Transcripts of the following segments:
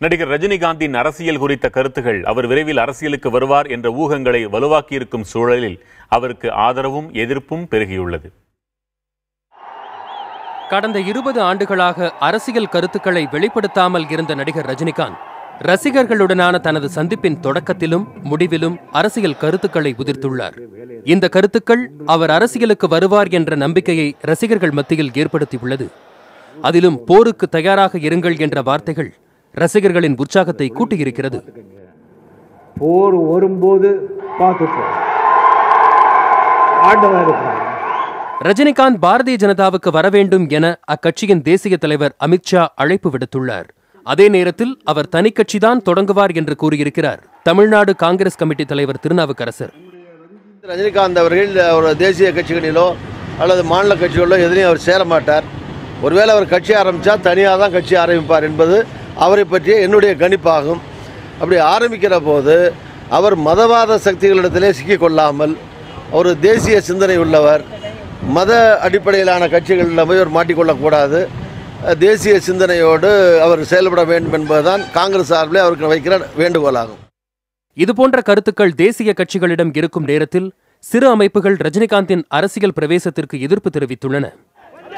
நடிகர் ரஜினிகாந்தின் அரசியல் குறித்த கருத்துகள் அவர் விரைவில் அரசியலுக்கு வருவார் என்ற ஊகங்களை வலுவாக்கியிருக்கும் சூழலில் அவருக்கு ஆதரவும் எதிர்ப்பும் பெருகியுள்ளது. கடந்த 20 ஆண்டுகளாக அரசியல் கருத்துக்களை வெளிப்படுத்தாமல் இருந்த நடிகர் ரஜினிகாந்த் ரசிகர்களுடனான தனது சந்திப்பின் தொடக்கத்திலும் முடிவிலும் அரசியல் கருத்துக்களை உதிர்த்துள்ளார். இந்த கருத்துக்கள் அவர் அரசியலுக்கு வருவார் என்ற நம்பிக்கையை ரசிகர்கள் மத்தியில் ஏற்படுத்தியுள்ளது. அதிலும் போருக்கு தயாராக இருங்கள் என்ற வார்த்தைகள் ரசிகர்களின் உற்சாகத்தை கூட்டியிருக்கிறது. போர் வரும்போது ரஜினிகாந்த் பாரதிய ஜனதாவுக்கு வர வேண்டும் என அக்கட்சியின் தேசிய தலைவர் அமித்ஷா அழைப்பு விடுத்துள்ளார். அதே நேரத்தில் அவர் தனிக்கட்சிதான் தொடங்குவார் என்று கூறியிருக்கிறார் தமிழ்நாடு காங்கிரஸ் கமிட்டி தலைவர் திருநாவுக்கரசர். ரஜினிகாந்த் அவர்கள் ஒரு தேசிய கட்சிகளிலோ அல்லது மாநில கட்சிகளிலோ எதிரையும் அவர் சேர மாட்டார். ஒருவேளை அவர் கட்சி ஆரம்பித்தா தனியாக தான் கட்சி ஆரம்பிப்பார் என்பது அவரை பற்றிய என்னுடைய கணிப்பாகும். அப்படி ஆரம்பிக்கிற போது அவர் மதவாத சக்திகளிடத்திலே சிக்கிக்கொள்ளாமல் ஒரு தேசிய சிந்தனை உள்ளவர், மத அடிப்படையிலான கட்சிகளில் போய் அவர் மாட்டிக்கொள்ளக்கூடாது, தேசிய சிந்தனையோடு அவர் செயல்பட வேண்டும் என்பதுதான் காங்கிரஸ் சார்பிலே அவருக்கு வைக்கிற வேண்டுகோளாகும். இதுபோன்ற கருத்துக்கள் தேசிய கட்சிகளிடம் இருக்கும் நேரத்தில் சிறு அமைப்புகள் ரஜினிகாந்தின் அரசியல் பிரவேசத்திற்கு எதிர்ப்பு தெரிவித்துள்ளன.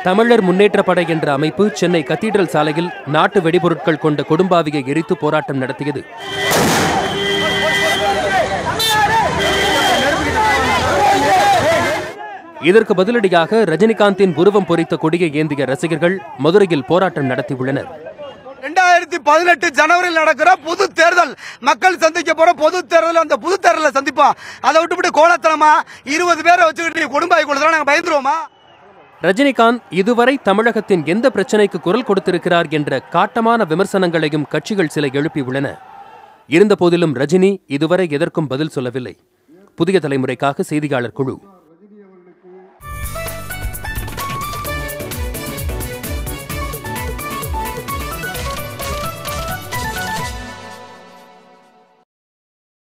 தமிழர் முன்னேற்ற படை என்ற அமைப்பு சென்னை கத்தீட்ரல் சாலையில் நாட்டு வெடிபொருட்கள் கொண்ட கொடும்பாவியை எரித்து போராட்டம் நடத்தியது. இதற்கு பதிலடியாக ரஜினிகாந்தின் உருவம் பொறித்த கொடியை ஏந்திய ரசிகர்கள் மதுரையில் போராட்டம் நடத்தியுள்ளனர். 2018 ஜனவரியில் நடக்கிற பொது தேர்தல், மக்கள் சந்திக்க போற பொது தேர்தல், அந்த பொது தேர்தலை சந்திப்போம். அதை விட்டுவிட்டு கோலத்தனமா 20 பேரை வச்சுக்கிட்டு குடும்பாய் கொடுத்தா நாங்க பயந்துருவோமா? ரஜினிகாந்த் இதுவரை தமிழகத்தின் எந்த பிரச்சனைக்கு குரல் கொடுத்திருக்கிறார் என்ற காட்டமான விமர்சனங்களையும் கட்சிகள் சில எழுப்பியுள்ளன. இருந்தபோதிலும் ரஜினி இதுவரை எதற்கும் பதில் சொல்லவில்லை. புதிய தலைமுறைக்காக செய்தியாளர் குழு.